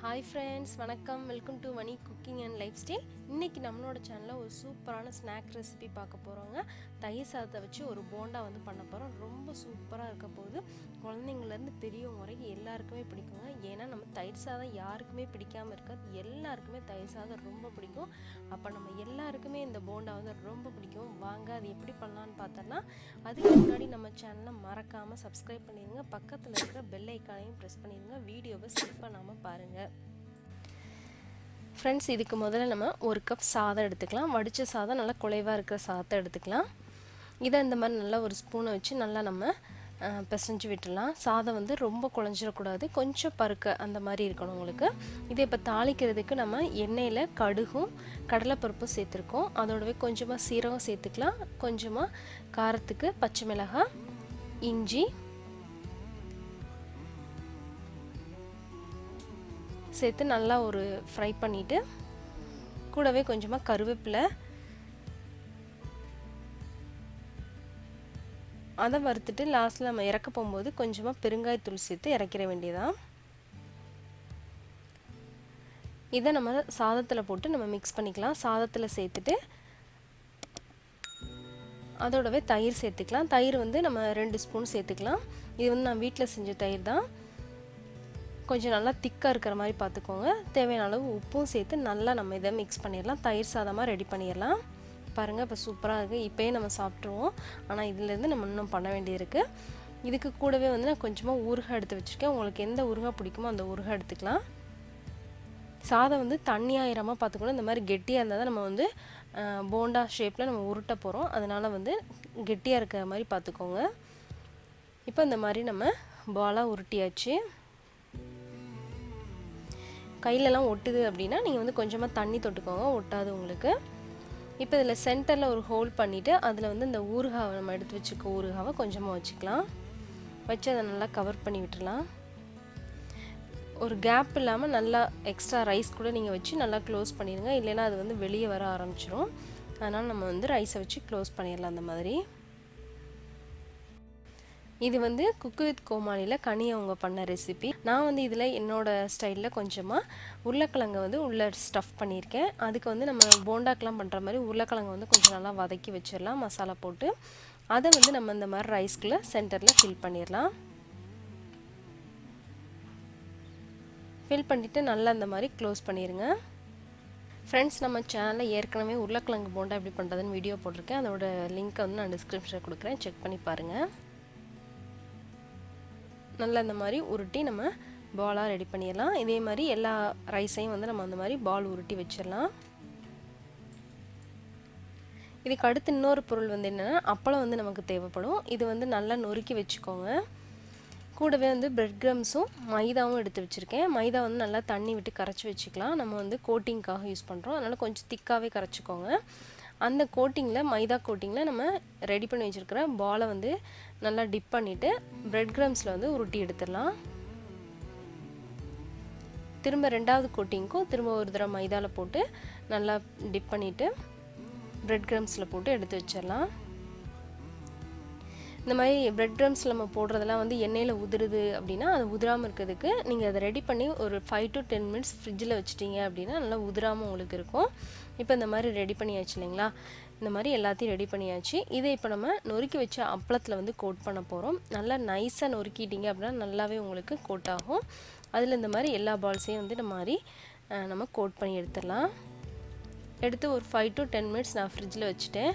Hi friends, வணக்கம். Welcome to Mani cooking and lifestyle. இன்னைக்கு நம்மளோட சேனல்ல ஒரு சூப்பரான ஸ்நாக் ரெசிபி பார்க்க போறோங்க. தயிர் சாதத்தை வச்சு ஒரு போண்டா பண்ண போறோம். ரொம்ப சூப்பரா இருக்க போகுது. குழந்தைங்கள்ல இருந்து பெரியவங்க வரைக்கும் எல்லாருக்குமே பிடிக்குங்க. ஏன்னா நம்ம தயிர் சாதம் யாருக்குமே பிடிக்காம இருக்காது. எல்லாருக்குமே தயிர் சாதம் ரொம்ப பிடிக்கும். அப்ப நம்ம எல்லாருக்குமே இந்த போண்டா ரொம்ப பிடிக்கும். வாங்க அது எப்படி பண்ணலாம்னு பார்த்தோம்னா, அதுக்கு முன்னாடி நம்ம சேனலை மறக்காம சப்ஸ்கிரைப் பண்ணிடுங்க. பக்கத்துல இருக்கிற பெல் ஐகானையும் பிரஸ் பண்ணிடுங்க. வீடியோவை ஸ்கிப் பண்ணாம பாருங்க. ஃப்ரெண்ட்ஸ், இதுக்கு முதல்ல நம்ம ஒரு கப் சாதம் எடுத்துக்கலாம். வடித்த சாதம் நல்லா குழைவாக இருக்கிற சாதத்தை எடுத்துக்கலாம். இதை இந்த மாதிரி நல்லா ஒரு ஸ்பூனை வச்சு நல்லா நம்ம பிசைஞ்சு விட்டுடலாம். சாதம் ரொம்ப குழஞ்சிடக்கூடாது, கொஞ்சம் பருக்க அந்த மாதிரி இருக்கணும் உங்களுக்கு. இதை இப்போ தாளிக்கிறதுக்கு நம்ம எண்ணெயில் கடுகும் கடலைப்பருப்பும் சேர்த்துருக்கோம். அதோடவே கொஞ்சமாக சீரகம் சேர்த்துக்கலாம். கொஞ்சமாக காரத்துக்கு பச்சை மிளகாய், இஞ்சி சேர்த்து நல்லா ஒரு ஃப்ரை பண்ணிவிட்டு, கூடவே கொஞ்சமாக கருவேப்பிலை, அதை வறுத்துட்டு லாஸ்ட்டில் நம்ம இறக்க போகும்போது கொஞ்சமாக பெருங்காயத்தூள் சேர்த்து இறக்கிற வேண்டியதான். இதை நம்ம சாதத்தில் போட்டு நம்ம மிக்ஸ் பண்ணிக்கலாம். சாதத்தில் சேர்த்துட்டு அதோடவே தயிர் சேர்த்துக்கலாம். தயிர் நம்ம 2 ஸ்பூன் சேர்த்துக்கலாம். இது நான் வீட்டில் செஞ்ச தயிர் தான். கொஞ்சம் நல்லா திக்காக இருக்கிற மாதிரி பார்த்துக்கோங்க. தேவையான அளவு உப்பும் சேர்த்து நல்லா நம்ம இதை மிக்ஸ் பண்ணிடலாம். தயிர் சாதமாக ரெடி பண்ணிடலாம். பாருங்கள், இப்போ சூப்பராக இருக்குது. இப்போயே நம்ம சாப்பிட்ருவோம். ஆனால் இதிலேருந்து நம்ம இன்னும் பண்ண வேண்டியது இருக்குது. இதுக்கு கூடவே நான் கொஞ்சமாக ஊறுகாய் எடுத்து வச்சுருக்கேன். உங்களுக்கு எந்த ஊறுகாய் பிடிக்குமோ அந்த ஊறுகாய் எடுத்துக்கலாம். சாதம் தண்ணியாயிரமாக பார்த்துக்கணும். இந்த மாதிரி கெட்டியாக இருந்தால் தான் நம்ம போண்டா ஷேப்பில் நம்ம உருட்ட போகிறோம். அதனால் கெட்டியாக இருக்கிற மாதிரி பார்த்துக்கோங்க. இப்போ இந்த மாதிரி நம்ம பாலாக உருட்டியாச்சு. கையிலலாம் ஒட்டுது அப்படின்னா நீங்கள் கொஞ்சமாக தண்ணி தொட்டுக்கோங்க, ஒட்டாது உங்களுக்கு. இப்போ இதில் சென்டரில் ஒரு ஹோல் பண்ணிவிட்டு அதில் இந்த ஊறுகாவை நம்ம எடுத்து வச்சுக்க ஊறுகாவை கொஞ்சமாக வச்சுக்கலாம். வச்சு அதை நல்லா கவர் பண்ணி விட்டுடலாம். ஒரு கேப் இல்லாமல் நல்லா எக்ஸ்ட்ரா ரைஸ் கூட நீங்கள் வச்சு நல்லா க்ளோஸ் பண்ணிடுங்க. இல்லைன்னா அது வெளியே வர ஆரம்பிச்சிடும். அதனால் நம்ம ரைஸை வச்சு க்ளோஸ் பண்ணிடலாம். அந்த மாதிரி இது குக்கு வித் கோமாளியில் கனி அவங்க பண்ண ரெசிபி. நான் இதில் என்னோடய ஸ்டைலில் கொஞ்சமாக உருளைக்கிழங்கை உள்ளே ஸ்டஃப் பண்ணியிருக்கேன். அதுக்கு நம்ம போண்டாக்கெலாம் பண்ணுற மாதிரி உருளைக்கிழங்கை கொஞ்சம் நல்லா வதக்கி வச்சிடலாம் மசாலா போட்டு. அதை நம்ம இந்த மாதிரி ரைஸ்குள்ளே சென்டரில் ஃபில் பண்ணிடலாம். ஃபில் பண்ணிவிட்டு நல்லா இந்த மாதிரி க்ளோஸ் பண்ணிடுங்க. ஃப்ரெண்ட்ஸ், நம்ம சேனலில் ஏற்கனவே உருளைக்கிழங்கு போண்டா எப்படி பண்ணுறதுன்னு வீடியோ போட்டிருக்கேன். அதோட லிங்க்கை நான் டிஸ்கிரிப்ஷனில் கொடுக்குறேன், செக் பண்ணி பாருங்கள். நல்லா இந்த மாதிரி உருட்டி நம்ம பாலாக ரெடி பண்ணிடலாம். இதே மாதிரி எல்லா ரைஸையும் நம்ம அந்த மாதிரி பால் உருட்டி வச்சிடலாம். இதுக்கு அடுத்து இன்னொரு பொருள் என்னென்னா அப்பளம் நமக்கு தேவைப்படும். இது நல்லா நொறுக்கி வச்சுக்கோங்க. கூடவே பிரெட் க்ரம்ஸும் மைதாவும் எடுத்து வச்சுருக்கேன். மைதா நல்லா தண்ணி விட்டு கரைச்சி வச்சுக்கலாம். நம்ம கோட்டிங்காக யூஸ் பண்ணுறோம். அதனால் கொஞ்சம் திக்காகவே கரைச்சிக்கோங்க. அந்த கோட்டிங்கில் மைதா கோட்டிங்கில் நம்ம ரெடி பண்ணி வச்சுருக்கிற பாலை நல்லா டிப் பண்ணிவிட்டு பிரெட் க்ரம்ஸில் உருட்டி எடுத்துடலாம். திரும்ப 2வது கோட்டிங்க்கும் திரும்ப ஒரு தடவை மைதாவில் போட்டு நல்லா டிப் பண்ணிவிட்டு பிரெட் க்ரம்ஸில் போட்டு எடுத்து வச்சிடலாம். இந்த மாதிரி பிரெட் க்ரம்ஸில் நம்ம போடுறதெல்லாம் எண்ணெயில் உதிருது அப்படின்னா அது உதிராமல் இருக்கிறதுக்கு நீங்கள் அதை ரெடி பண்ணி ஒரு 5 to 10 minutes ஃப்ரிட்ஜில் வச்சுட்டீங்க அப்படின்னா நல்லா உதிராமல் உங்களுக்கு இருக்கும். இப்போ இந்த மாதிரி ரெடி பண்ணியாச்சு இல்லைங்களா? இந்த மாதிரி எல்லாத்தையும் ரெடி பண்ணியாச்சு. இதை இப்போ நம்ம நொறுக்கி வச்ச அப்பளத்தில் கோட் பண்ண போகிறோம். நல்லா நைஸாக நொறுக்கிட்டீங்க அப்படின்னா நல்லாவே உங்களுக்கு கோட் ஆகும். அதில் இந்த மாதிரி எல்லா பால்ஸையும் இந்த மாதிரி நம்ம கோட் பண்ணி எடுத்துடலாம். எடுத்து ஒரு 5 to 10 minutes நான் ஃப்ரிட்ஜில் வச்சுட்டேன்.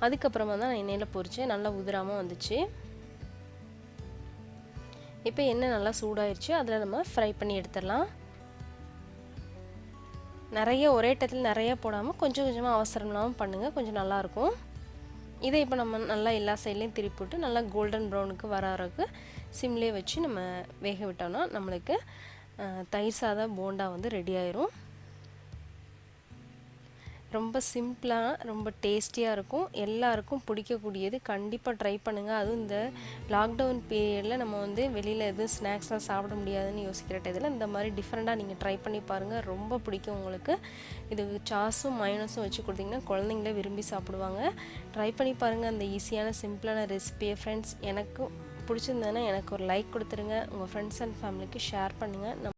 அதுக்கப்புறமா தான் நான் எண்ணெயில் பொரிச்சேன். நல்லா உதிராமல் வந்துச்சு. இப்போ எண்ணெய் நல்லா சூடாயிருச்சு. அதில் நம்ம ஃப்ரை பண்ணி எடுத்துடலாம். ஒரே டயத்தில் நிறைய போடாமல் கொஞ்சம் கொஞ்சமாக அவசரம் இல்லாமல் பண்ணுங்கள், கொஞ்சம் நல்லாயிருக்கும். இதை இப்போ நம்ம நல்லா எல்லா சைட்லேயும் திருப்பி போட்டு நல்லா கோல்டன் ப்ரௌனுக்கு வர அளவுக்கு சிம்லேயே வச்சு நம்ம வேக விட்டோம்னா நம்மளுக்கு தயிர் சாதம் போண்டா ரெடி ஆயிரும். ரொம்ப சிம்பிளாக ரொம்ப டேஸ்டியாக இருக்கும். எல்லாருக்கும் பிடிக்கக்கூடியது. கண்டிப்பாக ட்ரை பண்ணுங்கள். அதுவும் இந்த லாக்டவுன் பீரியடில் நம்ம வெளியில் எதுவும் ஸ்நாக்ஸ்லாம் சாப்பிட முடியாதுன்னு யோசிக்கிற டயத்தில் இந்த மாதிரி டிஃப்ரெண்ட்டாக நீங்கள் ட்ரை பண்ணி பாருங்கள். ரொம்ப பிடிக்கும் உங்களுக்கு. இது சாஸும் மயோனஸும் வச்சு கொடுத்தீங்கன்னா குழந்தைங்களே விரும்பி சாப்பிடுவாங்க. ட்ரை பண்ணி பாருங்கள் அந்த ஈஸியான சிம்பிளான ரெசிபியை. ஃப்ரெண்ட்ஸ், எனக்கு பிடிச்சிருந்ததுன்னா எனக்கு ஒரு லைக் கொடுத்துருங்க. உங்கள் ஃப்ரெண்ட்ஸ் அண்ட் ஃபேமிலிக்கு ஷேர் பண்ணுங்கள்.